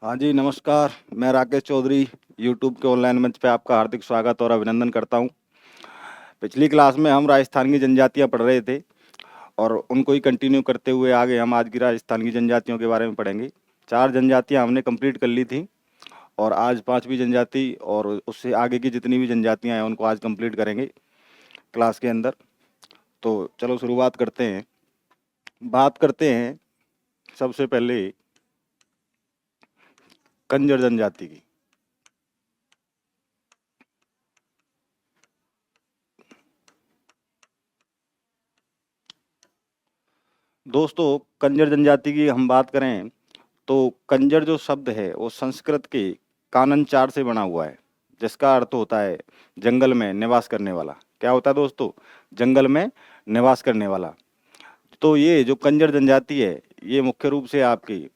हाँ जी, नमस्कार। मैं राकेश चौधरी यूट्यूब के ऑनलाइन मंच पे आपका हार्दिक स्वागत और अभिनंदन करता हूँ। पिछली क्लास में हम राजस्थान की जनजातियाँ पढ़ रहे थे और उनको ही कंटिन्यू करते हुए आगे हम आज की राजस्थान की जनजातियों के बारे में पढ़ेंगे। 4 जनजातियाँ हमने कंप्लीट कर ली थी और आज 5वीं जनजाति और उससे आगे की जितनी भी जनजातियाँ हैं उनको आज कंप्लीट करेंगे क्लास के अंदर। तो चलो शुरुआत करते हैं। बात करते हैं सबसे पहले कंजर जनजाति की। दोस्तों, कंजर जनजाति की हम बात करें तो कंजर जो शब्द है वो संस्कृत के कानन चार से बना हुआ है, जिसका अर्थ होता है जंगल में निवास करने वाला। क्या होता है दोस्तों? जंगल में निवास करने वाला। तो ये जो कंजर जनजाति है, ये मुख्य रूप से आपकी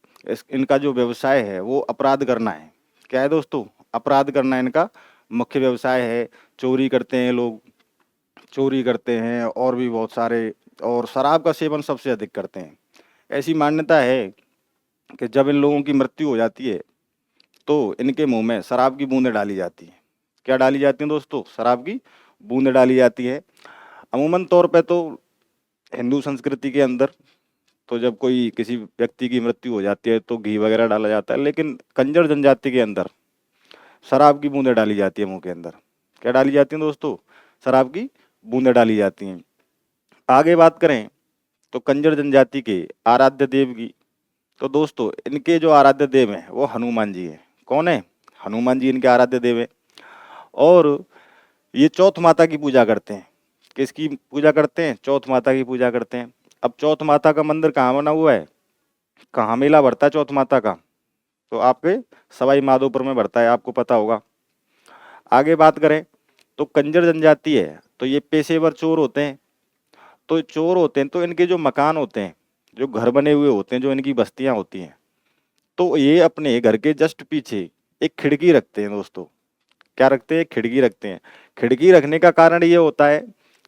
इनका जो व्यवसाय है वो अपराध करना है। क्या है दोस्तों? अपराध करना इनका मुख्य व्यवसाय है। चोरी करते हैं लोग, चोरी करते हैं और भी बहुत सारे, और शराब का सेवन सबसे अधिक करते हैं। ऐसी मान्यता है कि जब इन लोगों की मृत्यु हो जाती है तो इनके मुंह में शराब की बूंदें डाली जाती हैं। क्या डाली जाती हैं दोस्तों? शराब की बूंदें डाली जाती है। अमूमन तौर पे तो हिंदू संस्कृति के अंदर तो जब कोई किसी व्यक्ति की मृत्यु हो जाती है तो घी वगैरह डाला जाता है, लेकिन कंजर जनजाति के अंदर शराब की बूंदें डाली जाती है मुंह के अंदर। क्या डाली जाती हैं दोस्तों? शराब की बूंदें डाली जाती हैं। आगे बात करें तो कंजर जनजाति के आराध्य देव की, तो दोस्तों इनके जो आराध्य देव हैं वो हनुमान जी हैं। कौन है? हनुमान जी इनके आराध्य देव हैं। और ये चौथ माता की पूजा करते हैं। किसकी पूजा करते हैं? चौथ माता की पूजा करते हैं। अब चौथ माता का मंदिर कहाँ बना हुआ है? कहाँ मेला भरता है चौथ माता का? तो आपके सवाई माधोपुर में भरता है, आपको पता होगा। आगे बात करें तो कंजर जनजाति है तो ये पेशेवर चोर होते हैं। तो चोर होते हैं तो इनके जो मकान होते हैं, जो घर बने हुए होते हैं, जो इनकी बस्तियां होती हैं, तो ये अपने घर के जस्ट पीछे एक खिड़की रखते हैं दोस्तों। क्या रखते हैं? खिड़की रखते हैं। खिड़की रखने का कारण ये होता है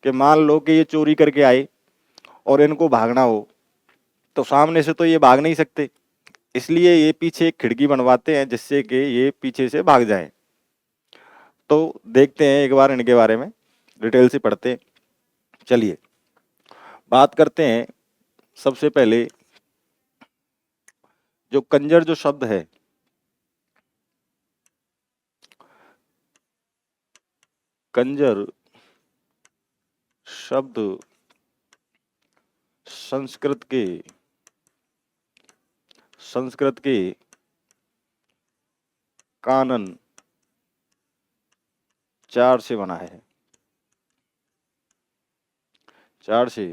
कि मान लो कि ये चोरी करके आए और इनको भागना हो, तो सामने से तो ये भाग नहीं सकते, इसलिए ये पीछे एक खिड़की बनवाते हैं जिससे कि ये पीछे से भाग जाए। तो देखते हैं एक बार इनके बारे में, डिटेल से पढ़ते हैं। चलिए बात करते हैं सबसे पहले जो कंजर जो शब्द है, कंजर शब्द संस्कृत के कानन चार से बना है। चार से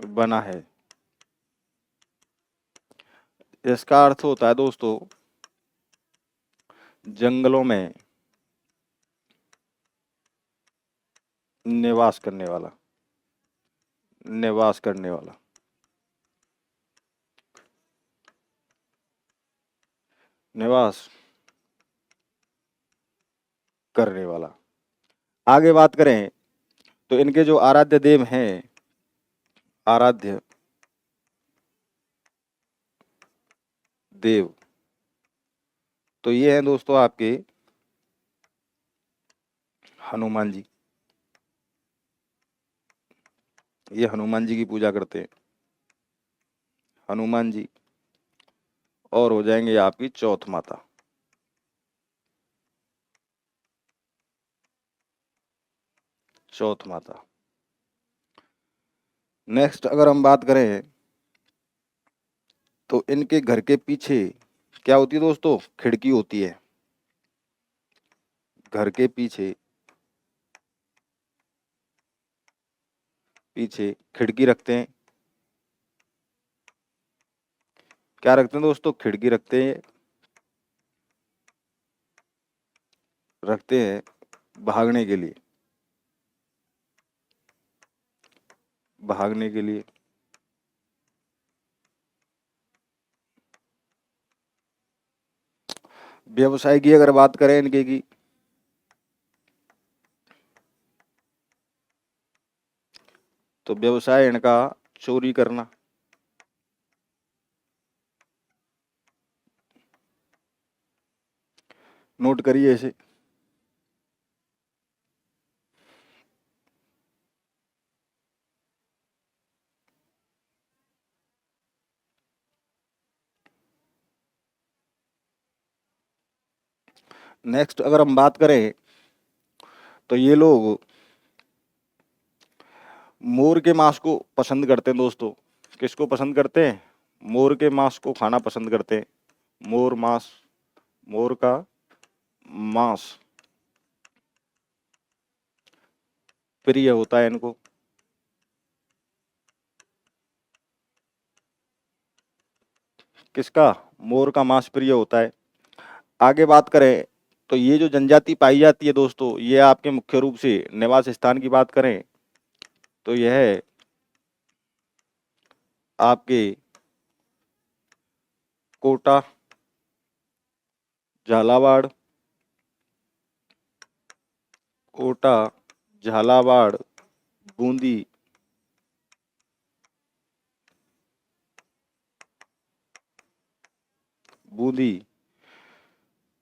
बना है। इसका अर्थ होता है दोस्तों जंगलों में निवास करने वाला। निवास करने वाला। निवास करने वाला। आगे बात करें तो इनके जो आराध्य देव हैं, आराध्य देव, तो ये हैं दोस्तों आपके हनुमान जी। ये हनुमान जी की पूजा करते हैं, हनुमान जी। और हो जाएंगे आपकी चौथ माता। चौथ माता। नेक्स्ट अगर हम बात करें तो इनके घर के पीछे क्या होती है दोस्तों? खिड़की होती है। घर के पीछे पीछे खिड़की रखते हैं। क्या रखते हैं दोस्तों? खिड़की रखते हैं। रखते हैं भागने के लिए। भागने के लिए। व्यवसाय की अगर बात करें इनके की, तो व्यवसाय इनका चोरी करना। नोट करिए इसे। नेक्स्ट अगर हम बात करें तो ये लोग मोर के मांस को पसंद करते हैं दोस्तों। किसको पसंद करते हैं? मोर के मांस को खाना पसंद करते हैं। मोर मांस, मोर का मांस प्रिय होता है इनको। किसका? मोर का मांस प्रिय होता है। आगे बात करें तो ये जो जनजाति पाई जाती है दोस्तों, ये आपके मुख्य रूप से निवास स्थान की बात करें तो यह आपके कोटा, झालावाड़, कोटा, झालावाड़, बूंदी, बूंदी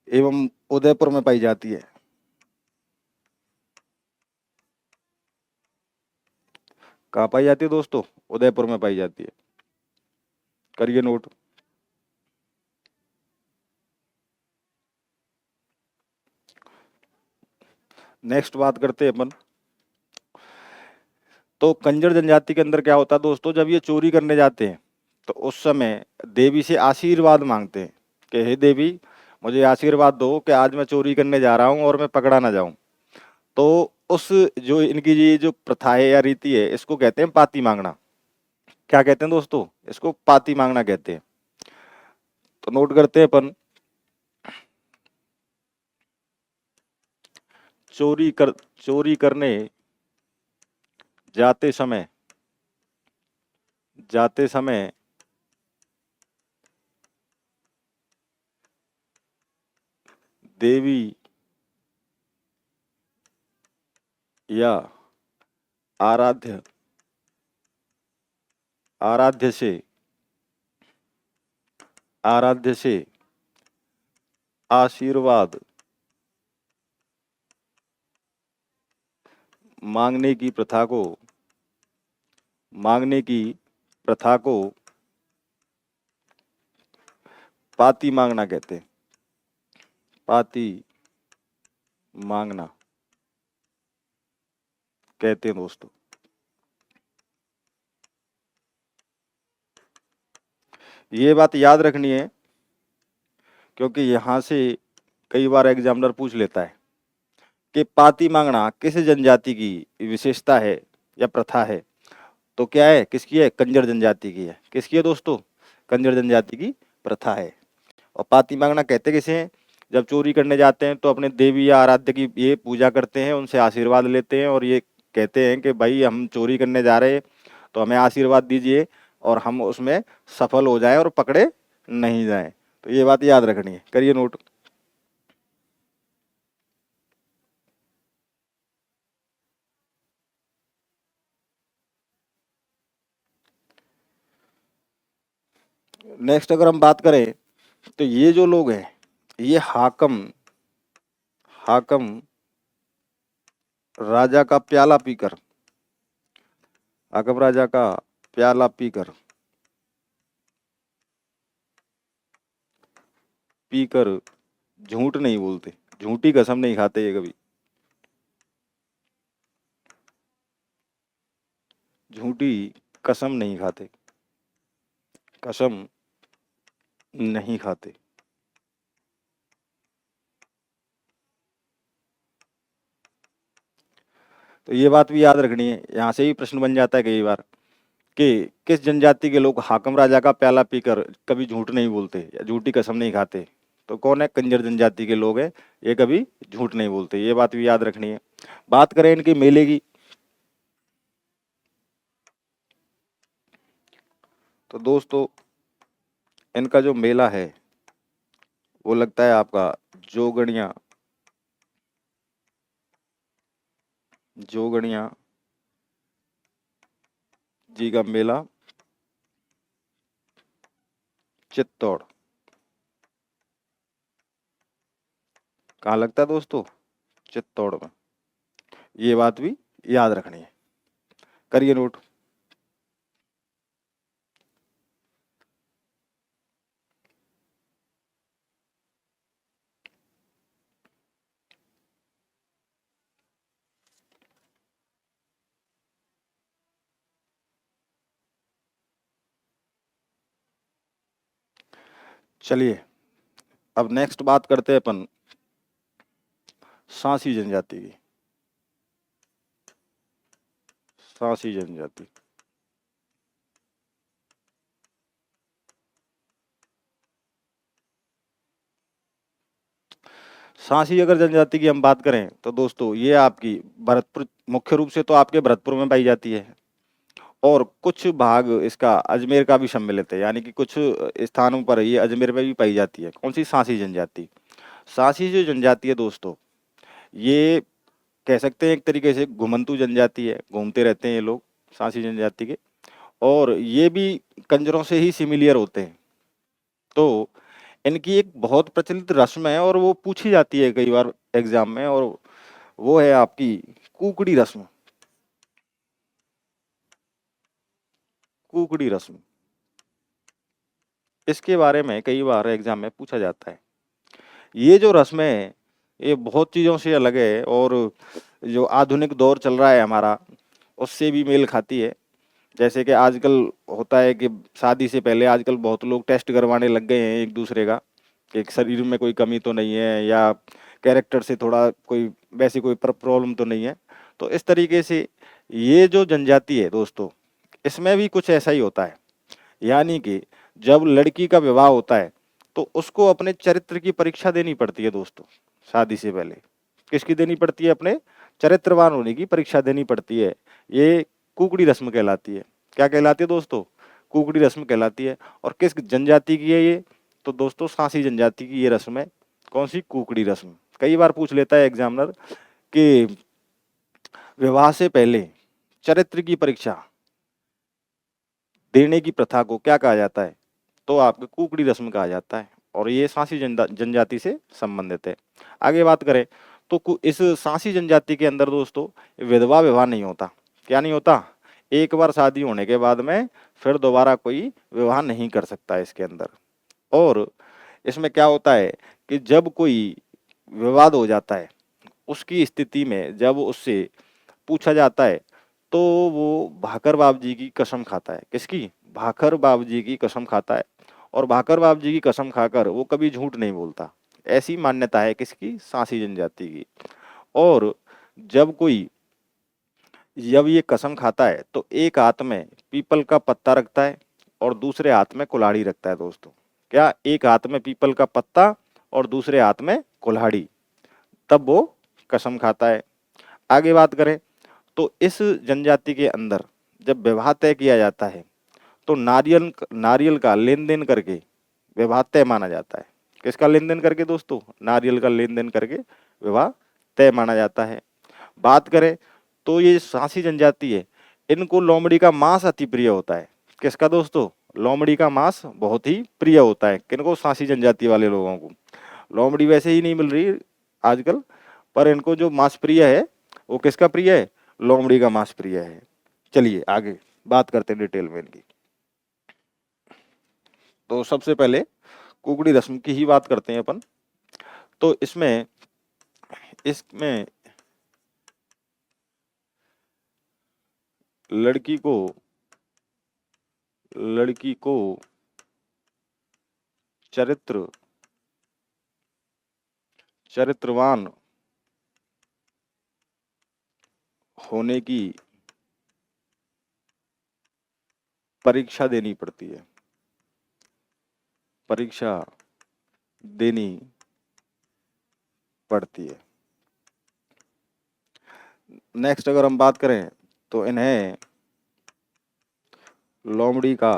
एवं उदयपुर में पाई जाती है। कहाँ पाई जाती है दोस्तों? उदयपुर में पाई जाती है। करिए नोट। नेक्स्ट बात करते हैं अपन। तो कंजर जनजाति के अंदर क्या होता है दोस्तों, जब ये चोरी करने जाते हैं तो उस समय देवी से आशीर्वाद मांगते हैं कि हे देवी, मुझे आशीर्वाद दो कि आज मैं चोरी करने जा रहा हूँ और मैं पकड़ा ना जाऊं। तो उस जो इनकी ये जो प्रथा है या रीति है, इसको कहते हैं पाती मांगना। क्या कहते हैं दोस्तों? इसको पाती मांगना कहते हैं। तो नोट करते हैं अपन। चोरी करने जाते समय, जाते समय देवी या आराध्य आराध्य से आराध्य से आशीर्वाद मांगने की प्रथा को मांगने की प्रथा को पाती मांगना कहते हैं। पाती मांगना कहते हैं दोस्तों। ये बात याद रखनी है क्योंकि यहाँ से कई बार एग्जामिनर पूछ लेता है कि पाती मांगना किस जनजाति की विशेषता है या प्रथा है। तो क्या है? किसकी है? कंजर जनजाति की है। किसकी है दोस्तों? कंजर जनजाति की प्रथा है। और पाती मांगना कहते किसे हैं? जब चोरी करने जाते हैं तो अपने देवी या आराध्य की ये पूजा करते हैं, उनसे आशीर्वाद लेते हैं और ये कहते हैं कि भाई हम चोरी करने जा रहे हैं तो हमें आशीर्वाद दीजिए और हम उसमें सफल हो जाएं और पकड़े नहीं जाएं। तो ये बात याद रखनी है। करिए नोट। नेक्स्ट अगर हम बात करें तो ये जो लोग हैं, ये हाकम हाकम राजा का प्याला पीकर, हाकम राजा का प्याला पीकर पीकर झूठ नहीं बोलते, झूठी कसम नहीं खाते ये कभी, झूठी कसम नहीं खाते, कसम नहीं खाते। तो ये बात भी याद रखनी है। यहाँ से ही प्रश्न बन जाता है कई बार कि किस जनजाति के लोग हाकम राजा का प्याला पीकर कभी झूठ नहीं बोलते या झूठी कसम नहीं खाते। तो कौन है? कंजर जनजाति के लोग हैं, ये कभी झूठ नहीं बोलते। ये बात भी याद रखनी है। बात करें इनके मेले की तो दोस्तों इनका जो मेला है वो लगता है आपका जोगणिया, जोगणिया जी का मेला, चित्तौड़। कहाँ लगता है दोस्तों? चित्तौड़ में। ये बात भी याद रखनी है, करिए नोट। चलिए अब नेक्स्ट बात करते हैं अपन सांसी जनजाति की। सांसी जनजाति, सांसी अगर जनजाति की हम बात करें तो दोस्तों ये आपकी भरतपुर, मुख्य रूप से तो आपके भरतपुर में पाई जाती है, और कुछ भाग इसका अजमेर का भी सम्मिलित है, यानी कि कुछ स्थानों पर ये अजमेर में भी पाई जाती है। कौन सी? सांसी जनजाति। सांसी जो जनजाति है दोस्तों, ये कह सकते हैं एक तरीके से घुमंतू जनजाति है, घूमते रहते हैं ये लोग सांसी जनजाति के, और ये भी कंजरों से ही सिमिलियर होते हैं। तो इनकी एक बहुत प्रचलित रस्म है और वो पूछी जाती है कई बार एग्जाम में, और वो है आपकी कुकड़ी रस्म। कुकड़ी रस्म, इसके बारे में कई बार एग्जाम में पूछा जाता है। ये जो रस्म है ये बहुत चीज़ों से अलग है, और जो आधुनिक दौर चल रहा है हमारा उससे भी मेल खाती है। जैसे कि आजकल होता है कि शादी से पहले आजकल बहुत लोग टेस्ट करवाने लग गए हैं एक दूसरे का, कि शरीर में कोई कमी तो नहीं है, या कैरेक्टर से थोड़ा कोई वैसी कोई प्रॉब्लम तो नहीं है। तो इस तरीके से ये जो जनजाति है दोस्तों, इसमें भी कुछ ऐसा ही होता है। यानी कि जब लड़की का विवाह होता है तो उसको अपने चरित्र की परीक्षा देनी पड़ती है दोस्तों, शादी से पहले। किसकी देनी पड़ती है? अपने चरित्रवान होने की परीक्षा देनी पड़ती है। ये कुकड़ी रस्म कहलाती है। क्या कहलाती है दोस्तों? कुकड़ी रस्म कहलाती है। और किस जनजाति की है ये? तो दोस्तों सांसी जनजाति की ये रस्म है। कौन सी? कुकड़ी रस्म। कई बार पूछ लेता है एग्जामिनर कि विवाह से पहले चरित्र की परीक्षा देने की प्रथा को क्या कहा जाता है? तो आपको कुकड़ी रस्म कहा जाता है, और ये सांसी जनजाति से संबंधित है। आगे बात करें तो इस सांसी जनजाति के अंदर दोस्तों विधवा विवाह नहीं होता। क्या नहीं होता? एक बार शादी होने के बाद में फिर दोबारा कोई विवाह नहीं कर सकता इसके अंदर। और इसमें क्या होता है कि जब कोई विवाद हो जाता है, उसकी स्थिति में जब उससे पूछा जाता है तो वो भाकर बाप जी की कसम खाता है। किसकी? भाकर बाप जी की कसम खाता है, और भाकर बाप जी की कसम खाकर वो कभी झूठ नहीं बोलता। ऐसी मान्यता है किसकी? सांसी जनजाति की। और जब कोई जब ये कसम खाता है तो एक हाथ में पीपल का पत्ता रखता है और दूसरे हाथ में कुल्हाड़ी रखता है दोस्तों। क्या? एक हाथ में पीपल का पत्ता और दूसरे हाथ में कुल्हाड़ी, तब वो कसम खाता है। आगे बात करें तो इस जनजाति के अंदर जब विवाह तय किया जाता है तो नारियल नारियल का लेन देन करके विवाह तय माना जाता है। किसका लेन देन करके दोस्तों? नारियल का लेन देन करके विवाह तय माना जाता है। बात करें तो ये सांसी जनजाति है, इनको लोमड़ी का मांस अति प्रिय होता है। किसका दोस्तों? लोमड़ी का मांस बहुत ही प्रिय होता है। किनको? सांसी जनजाति वाले लोगों को। लोमड़ी वैसे ही नहीं मिल रही आजकल, पर इनको जो मांस प्रिय है वो किसका प्रिय है? लोमड़ी का मांस प्रिय है। चलिए आगे बात करते हैं डिटेल में इनकी। तो सबसे पहले कुकड़ी रस्म की ही बात करते हैं अपन। तो इसमें इसमें लड़की को चरित्रवान होने की परीक्षा देनी पड़ती है। परीक्षा देनी पड़ती है। नेक्स्ट अगर हम बात करें तो इन्हें लोमड़ी का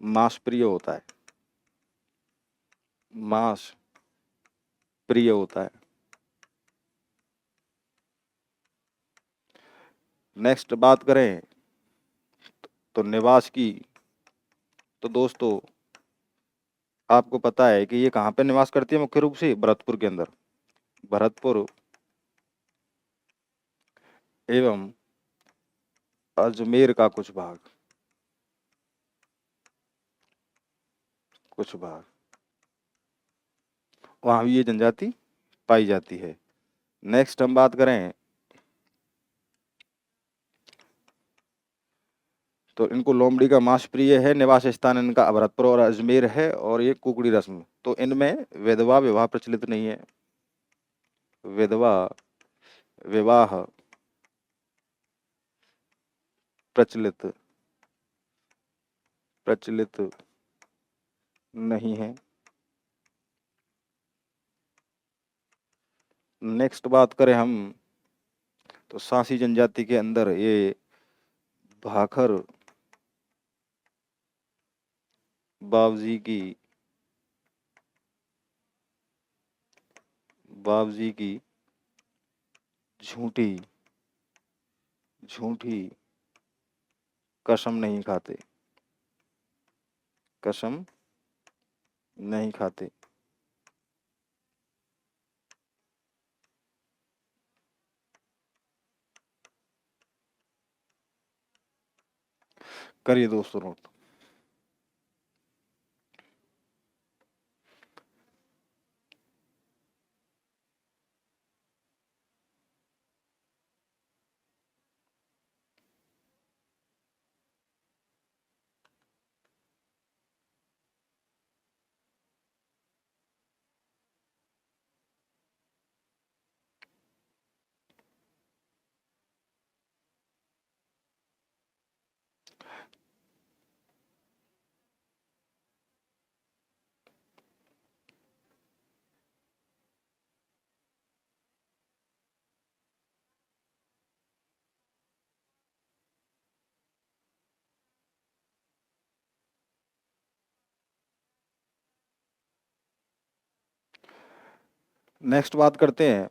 मांस प्रिय होता है। मांस प्रिय होता है। नेक्स्ट बात करें तो निवास की, तो दोस्तों आपको पता है कि ये कहाँ पे निवास करती है मुख्य रूप से? भरतपुर के अंदर। भरतपुर एवं अजमेर का कुछ भाग वहाँ भी ये जनजाति पाई जाती है। नेक्स्ट हम बात करें तो इनको लोमड़ी का मांस प्रिय है, निवास स्थान इनका भरतपुर और अजमेर है, और ये कुकड़ी रस्म। तो इनमें विधवा विवाह प्रचलित नहीं है। विधवा विवाह प्रचलित प्रचलित नहीं है। नेक्स्ट बात करें हम तो सांसी जनजाति के अंदर ये भाखर बावजी की झूठी झूठी कसम नहीं खाते, कसम नहीं खाते। करिए दोस्तों नोट। नेक्स्ट बात करते हैं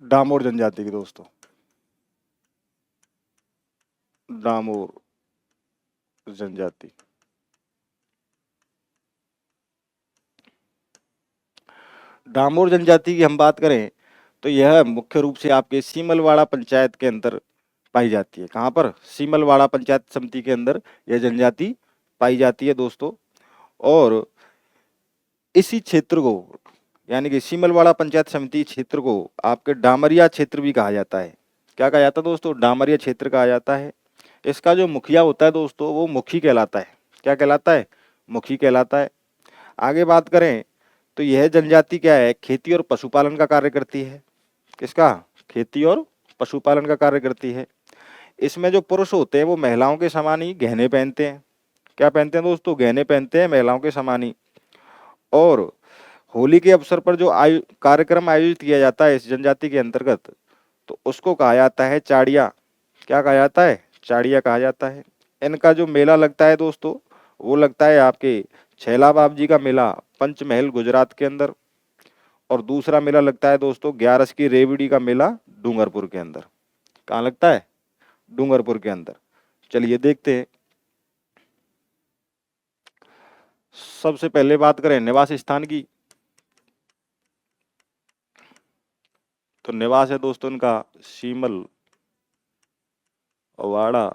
डामोर जनजाति की दोस्तों। डामोर जनजाति डामोर जनजाति की हम बात करें तो यह मुख्य रूप से आपके सीमलवाड़ा पंचायत के अंदर पाई जाती है। कहाँ पर? सीमलवाड़ा पंचायत समिति के अंदर यह जनजाति पाई जाती है दोस्तों। और इसी क्षेत्र को यानी कि सीमलवाड़ा पंचायत समिति क्षेत्र को आपके डामरिया क्षेत्र भी कहा जाता है। क्या कहा जाता है दोस्तों? डामरिया क्षेत्र कहा जाता है। इसका जो मुखिया होता है दोस्तों वो मुखी कहलाता है। क्या कहलाता है? मुखी कहलाता है। आगे बात करें तो यह जनजाति क्या है? खेती और पशुपालन का कार्य करती है। किसका? खेती और पशुपालन का कार्य करती है। इसमें जो पुरुष होते हैं वो महिलाओं के समान ही गहने पहनते हैं। क्या पहनते हैं दोस्तों? गहने पहनते हैं महिलाओं के समान ही। और होली के अवसर पर जो कार्यक्रम आयोजित किया जाता है इस जनजाति के अंतर्गत तो उसको कहा जाता है चाड़िया। क्या कहा जाता है? चाड़िया कहा जाता है। इनका जो मेला लगता है दोस्तों वो लगता है आपके छैला बाबजी का मेला पंचमहल गुजरात के अंदर। और दूसरा मेला लगता है दोस्तों ग्यारस की रेवड़ी का मेला डूंगरपुर के अंदर। कहाँ लगता है? डूंगरपुर के अंदर। चलिए देखते हैं। सबसे पहले बात करें निवास स्थान की तो निवास है दोस्तों इनका सीमल वाड़ा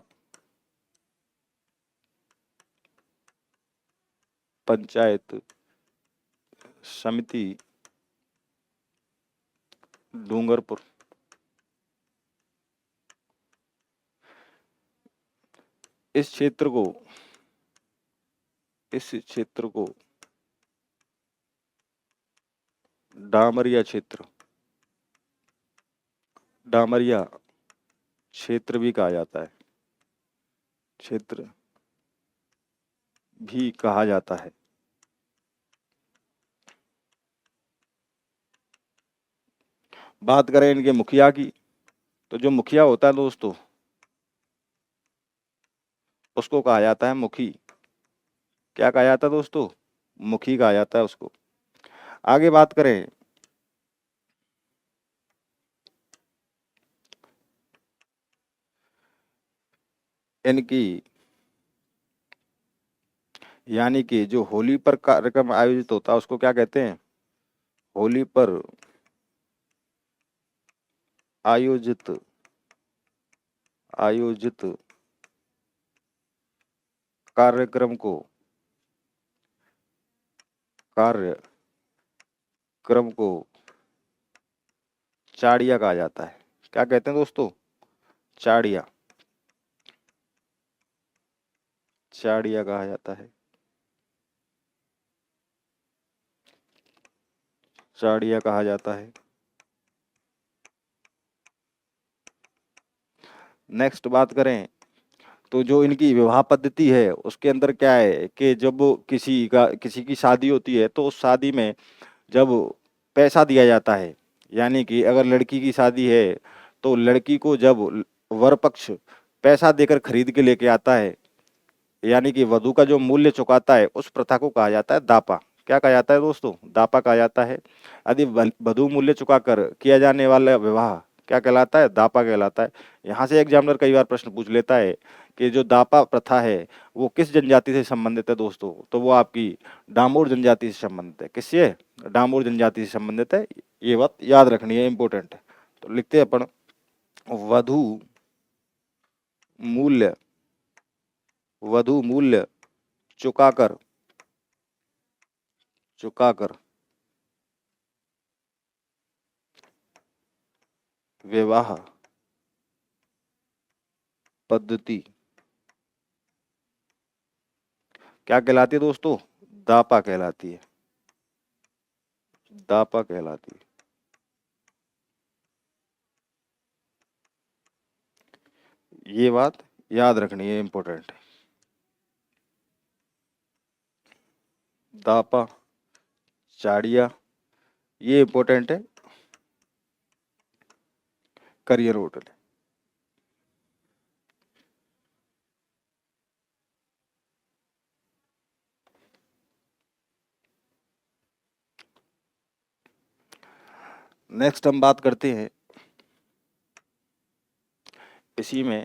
पंचायत समिति डूंगरपुर। इस क्षेत्र को डामरिया क्षेत्र भी कहा जाता है। क्षेत्र भी कहा जाता है। बात करें इनके मुखिया की तो जो मुखिया होता है दोस्तों उसको कहा जाता है मुखी। क्या कहा जाता है दोस्तों? मुखी कहा जाता है उसको। आगे बात करें इनकी यानी कि जो होली पर कार्यक्रम आयोजित होता है उसको क्या कहते हैं? होली पर आयोजित आयोजित कार्यक्रम को कार्यक्रम को चाड़िया कहा जाता है। क्या कहते हैं दोस्तों? चाड़िया। चाड़िया कहा जाता है। चाड़िया कहा जाता है। नेक्स्ट बात करें तो जो इनकी विवाह पद्धति है उसके अंदर क्या है कि जब किसी की शादी होती है तो उस शादी में जब पैसा दिया जाता है, यानी कि अगर लड़की की शादी है तो लड़की को जब वर पक्ष पैसा देकर खरीद के लेके आता है, यानी कि वधु का जो मूल्य चुकाता है, उस प्रथा को कहा जाता है दापा। क्या कहा जाता है दोस्तों? दापा कहा जाता है। यदि वधु मूल्य चुकाकर किया जाने वाला विवाह क्या कहलाता है? दापा कहलाता है। यहाँ से एग्जामिनर कई बार प्रश्न पूछ लेता है कि जो दापा प्रथा है वो किस जनजाति से संबंधित है दोस्तों? तो वो आपकी डामोर जनजाति से संबंधित है। किससे? डामोर जनजाति से संबंधित है। ये बात याद रखनी है, इंपॉर्टेंट है। तो लिखते हैं अपन, वधु मूल्य वधु मूल्य चुकाकर चुकाकर विवाह पद्धति क्या कहलाती है दोस्तों? दापा कहलाती है। दापा कहलाती है। ये बात याद रखनी है, इंपॉर्टेंट है। दापा, चाड़िया, ये इंपॉर्टेंट है। Career hotel. नेक्स्ट हम बात करते हैं इसी में,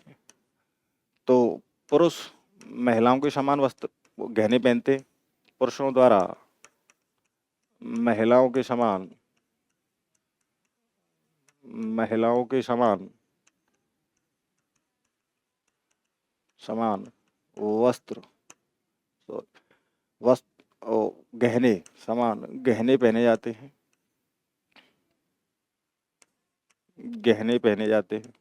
तो पुरुष महिलाओं के समान वस्त्र गहने पहनते, पुरुषों द्वारा महिलाओं के समान महिलाओं के समान समान वस्त्र वस्त्र गहने समान गहने पहने जाते हैं। गहने पहने जाते हैं।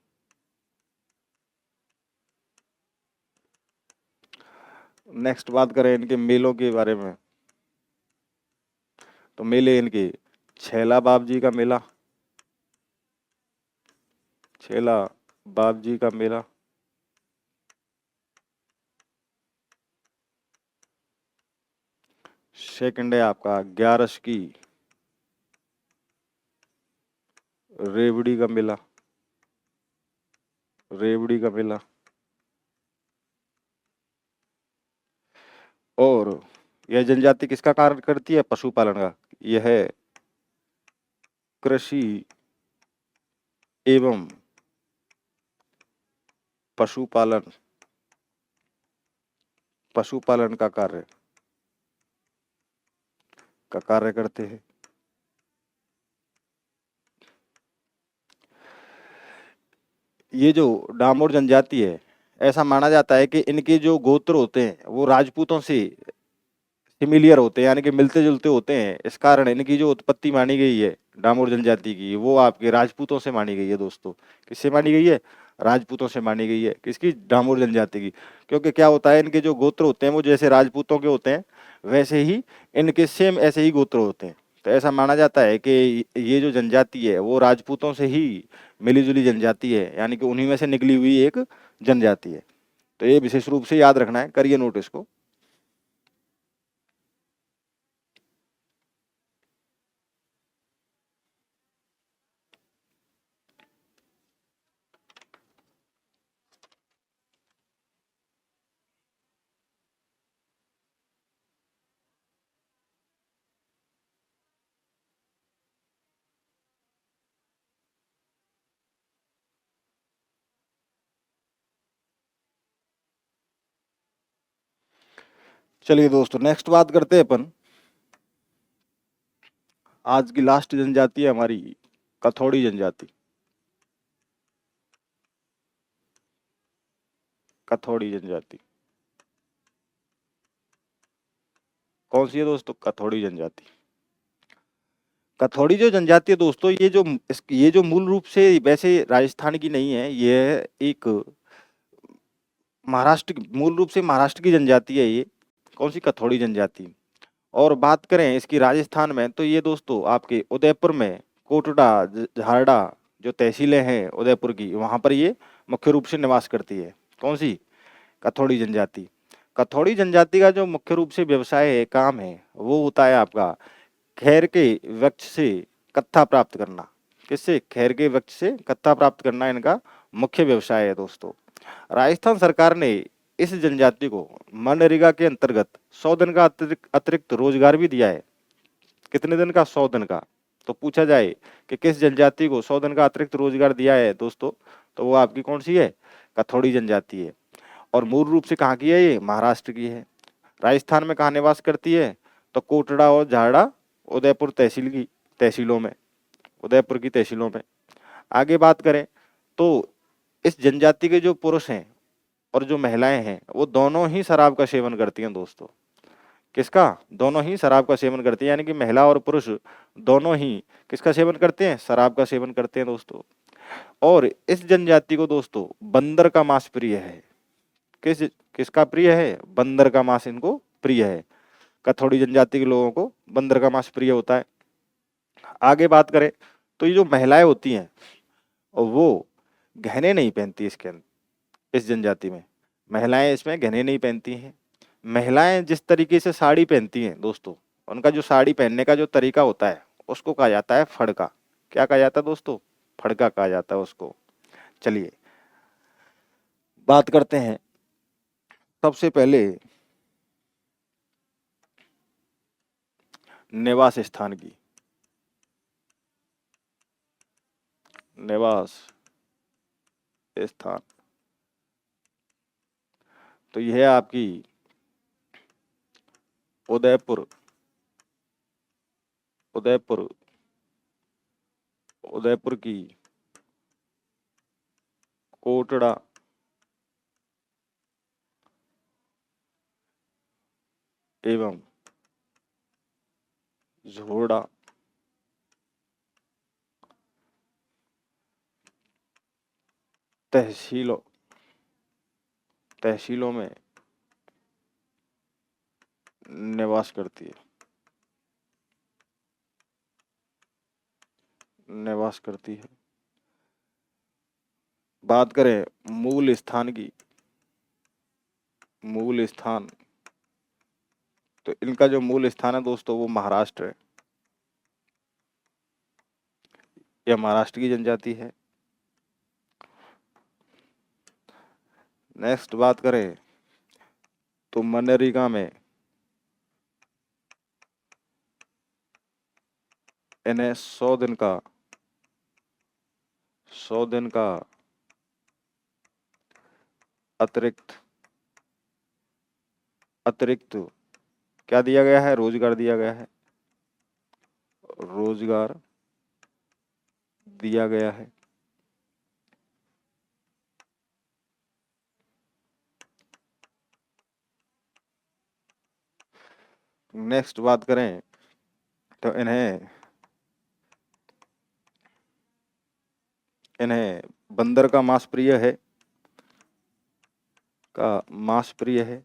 नेक्स्ट बात करें इनके मेलों के बारे में, तो मेले इनके छैला बाप जी का मेला, छैला बाप जी का मेला, सेकंड है आपका ग्यारस की रेवड़ी का मेला, रेवड़ी का मेला। और यह जनजाति किसका कार्य करती है? पशुपालन का। यह है कृषि एवं पशुपालन पशुपालन का कार्य करते हैं। ये जो डामोर जनजाति है, ऐसा माना जाता है कि इनके जो गोत्र होते हैं वो राजपूतों से सिमिलियर होते हैं, यानी कि मिलते जुलते होते हैं। इस कारण इनकी जो उत्पत्ति मानी गई है डामोर जनजाति की, वो आपके राजपूतों से मानी गई है दोस्तों। किससे मानी गई है? राजपूतों से मानी गई है। किसकी? डामोर जनजाति की। क्योंकि क्या होता है, इनके जो गोत्र होते हैं वो जैसे राजपूतों के होते हैं, वैसे ही इनके सेम ऐसे ही गोत्र होते हैं। तो ऐसा माना जाता है कि ये जो जनजाति है वो राजपूतों से ही मिली जुली जनजाति है, यानी कि उन्हीं में से निकली हुई एक जनजाति है। तो ये विशेष रूप से याद रखना है, करिए नोट इसको। चलिए दोस्तों, नेक्स्ट बात करते हैं अपन। आज की लास्ट जनजाति है हमारी कथौड़ी जनजाति। कथौड़ी जनजाति कौन सी है दोस्तों? कथौड़ी जनजाति। कथौड़ी जो जनजाति है दोस्तों, ये जो मूल रूप से वैसे राजस्थान की नहीं है, ये एक महाराष्ट्र की, मूल रूप से महाराष्ट्र की जनजाति है ये। कौन सी? कथौड़ी जनजाति। और बात करें इसकी राजस्थान में, तो ये दोस्तों आपके उदयपुर में कोटड़ा, झारड़ा जो तहसीलें हैं उदयपुर की, वहां पर ये मुख्य रूप से निवास करती है। कौन सी? कथौड़ी जनजाति। कथौड़ी जनजाति का जो मुख्य रूप से व्यवसाय है, काम है, वो होता है आपका खैर के वृक्ष से कत्था प्राप्त करना। किससे? खैर के वृक्ष से कत्था प्राप्त करना इनका मुख्य व्यवसाय है दोस्तों। राजस्थान सरकार ने इस जनजाति को मनरेगा के अंतर्गत 100 दिन का अतिरिक्त रोजगार भी दिया है। कितने दिन का? 100 दिन का। तो पूछा जाए कि किस जनजाति को 100 दिन का अतिरिक्त रोजगार दिया है दोस्तों, तो वो आपकी कौन सी है? कथौड़ी जनजाति है। और मूल रूप से कहाँ की है ये? महाराष्ट्र की है। राजस्थान में कहाँ निवास करती है? तो कोटड़ा और झाड़ा उदयपुर तहसीलों में, उदयपुर की तहसीलों में। आगे बात करें तो इस जनजाति के जो पुरुष हैं और जो महिलाएं हैं, वो दोनों ही शराब का सेवन करती हैं दोस्तों। किसका? दोनों ही शराब का सेवन करती हैं, यानी कि महिला और पुरुष दोनों ही किसका सेवन करते हैं? शराब का सेवन करते हैं दोस्तों। और इस जनजाति को दोस्तों बंदर का मांस प्रिय है। किसका प्रिय है? बंदर का मांस इनको प्रिय है। कथौड़ी जनजाति के लोगों को बंदर का मांस प्रिय होता है। आगे बात करें तो ये जो महिलाएं होती हैं, वो गहने नहीं पहनती इसके अंदर। इस जनजाति में महिलाएं इसमें गहने नहीं पहनती हैं। महिलाएं जिस तरीके से साड़ी पहनती हैं दोस्तों, उनका जो साड़ी पहनने का जो तरीका होता है, उसको कहा जाता है फड़का। क्या कहा जाता है दोस्तों? फड़का कहा जाता है उसको। चलिए बात करते हैं सबसे पहले निवास स्थान की। निवास स्थान तो यह है आपकी उदयपुर। उदयपुर उदयपुर की कोटड़ा एवं झोड़ा तहसीलों तहसीलों में निवास करती है। निवास करती है। बात करें मूल स्थान की। मूल स्थान तो इनका जो मूल स्थान है दोस्तों, वो महाराष्ट्र है। यह महाराष्ट्र की जनजाति है। नेक्स्ट बात करें तो मनरेगा में इन्हें 100 दिन का अतिरिक्त अतिरिक्त क्या दिया गया है? रोजगार दिया गया है। रोजगार दिया गया है। नेक्स्ट बात करें तो इन्हें इन्हें बंदर का मांस प्रिय है। का मांस प्रिय है।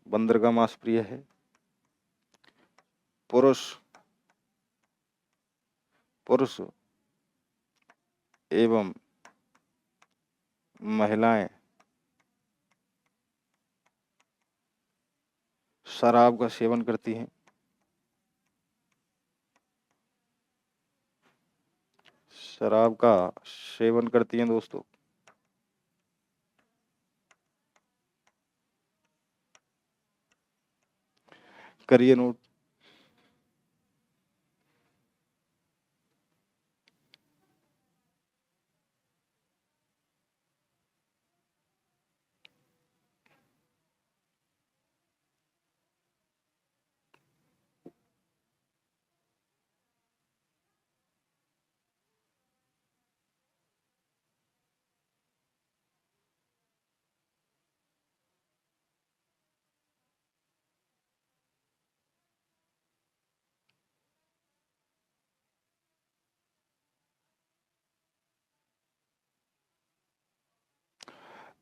बंदर का मांस प्रिय है। पुरुष पुरुष एवं महिलाएं शराब का सेवन करती हैं। शराब का सेवन करती हैं दोस्तों। करिए नोट।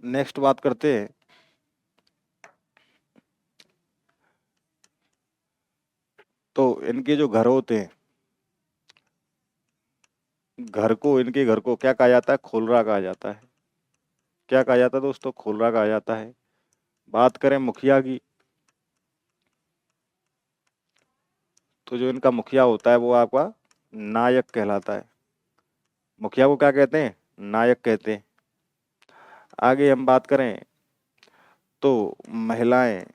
नेक्स्ट बात करते हैं तो इनके जो घर होते हैं, इनके घर को क्या कहा जाता है? खोलरा कहा जाता है। क्या कहा जाता है दोस्तों? खोलरा कहा जाता है। बात करें मुखिया की, तो जो इनका मुखिया होता है वो आपका नायक कहलाता है। मुखिया को क्या कहते हैं? नायक कहते हैं। आगे हम बात करें तो महिलाएं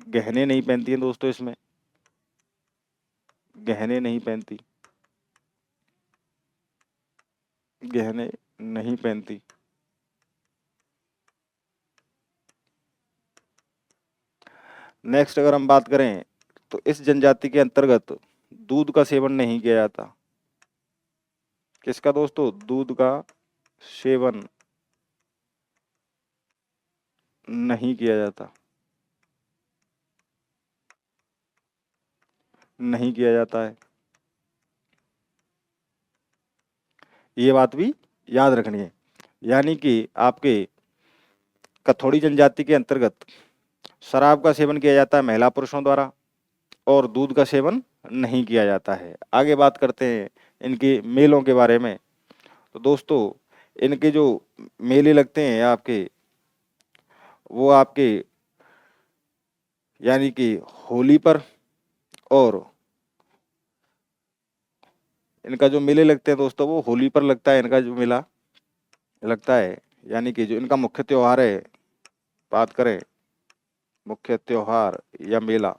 गहने नहीं पहनती हैं दोस्तों, इसमें गहने नहीं पहनती, गहने नहीं पहनती। नेक्स्ट अगर हम बात करें तो इस जनजाति के अंतर्गत दूध का सेवन नहीं किया जाता। किसका दोस्तों? दूध का सेवन नहीं किया जाता, नहीं किया जाता है। ये बात भी याद रखनी है। यानी कि आपके कथोड़ी जनजाति के अंतर्गत शराब का सेवन किया जाता है महिला पुरुषों द्वारा, और दूध का सेवन नहीं किया जाता है। आगे बात करते हैं इनके मेलों के बारे में। तो दोस्तों इनके जो मेले लगते हैं आपके, वो आपके यानी कि होली पर, और इनका जो मेले लगते हैं दोस्तों वो होली पर लगता है, इनका जो मेला लगता है। यानी कि जो इनका मुख्य त्योहार है, बात करें मुख्य त्योहार या मेला,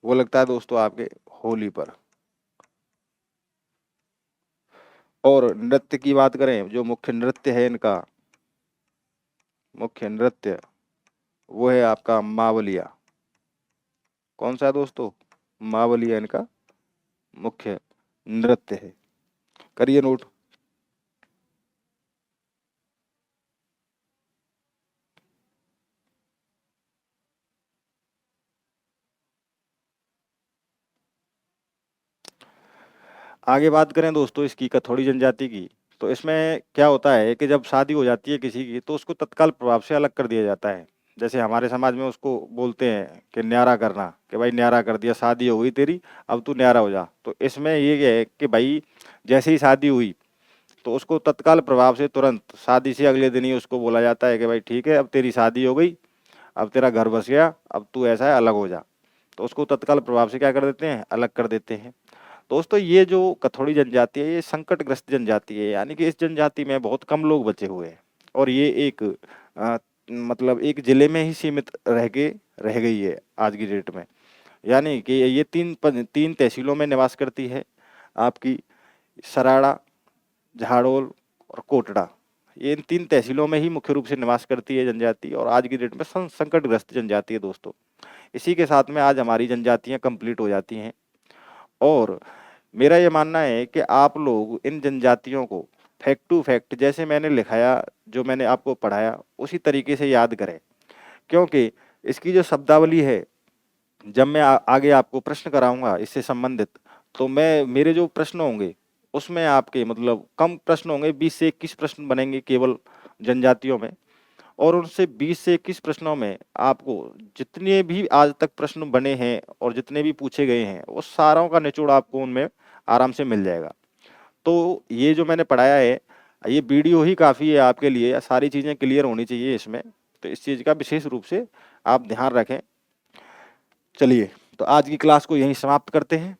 वो लगता है दोस्तों आपके होली पर। और नृत्य की बात करें, जो मुख्य नृत्य है इनका, मुख्य नृत्य वो है आपका मावलिया। कौन सा है दोस्तों? मावलिया इनका मुख्य नृत्य है। करिए नोट। आगे बात करें दोस्तों इसकी कथोड़ी जनजाति की, तो इसमें क्या होता है कि जब शादी हो जाती है किसी की तो उसको तत्काल प्रभाव से अलग कर दिया जाता है। जैसे हमारे समाज में उसको बोलते हैं कि न्यारा करना, कि भाई न्यारा कर दिया, शादी हो गई तेरी, अब तू न्यारा हो जा। तो इसमें ये है कि भाई जैसे ही शादी हुई तो उसको तत्काल प्रभाव से तुरंत शादी से अगले दिन ही उसको बोला जाता है कि भाई ठीक है अब तेरी शादी हो गई, अब तेरा घर बस गया, अब तू ऐसा है अलग हो जा। तो उसको तत्काल प्रभाव से क्या कर देते हैं? अलग कर देते हैं। दोस्तों ये जो कथोड़ी जनजाति है ये संकटग्रस्त जनजाति है, यानी कि इस जनजाति में बहुत कम लोग बचे हुए हैं, और ये एक मतलब एक जिले में ही सीमित रह गई है आज की डेट में। यानी कि ये तीन तहसीलों में निवास करती है आपकी, सराड़ा, झाड़ोल और कोटड़ा। ये इन तीन तहसीलों में ही मुख्य रूप से निवास करती है जनजाति, और आज की डेट में संकटग्रस्त जनजाति है दोस्तों। इसी के साथ में आज हमारी जनजातियां कंप्लीट हो जाती हैं, और मेरा ये मानना है कि आप लोग इन जनजातियों को फैक्ट टू फैक्ट जैसे मैंने लिखाया, जो मैंने आपको पढ़ाया उसी तरीके से याद करें, क्योंकि इसकी जो शब्दावली है, जब मैं आगे आपको प्रश्न कराऊंगा इससे संबंधित, तो मैं मेरे जो प्रश्न होंगे उसमें आपके मतलब कम प्रश्न होंगे, 20 से 21 प्रश्न बनेंगे केवल जनजातियों में, और उनसे 20 से 21 प्रश्नों में आपको जितने भी आज तक प्रश्न बने हैं और जितने भी पूछे गए हैं वो सारों का निचोड़ आपको उनमें आराम से मिल जाएगा। तो ये जो मैंने पढ़ाया है, ये वीडियो ही काफ़ी है आपके लिए, सारी चीज़ें क्लियर होनी चाहिए इसमें, तो इस चीज़ का विशेष रूप से आप ध्यान रखें। चलिए तो आज की क्लास को यहीं समाप्त करते हैं।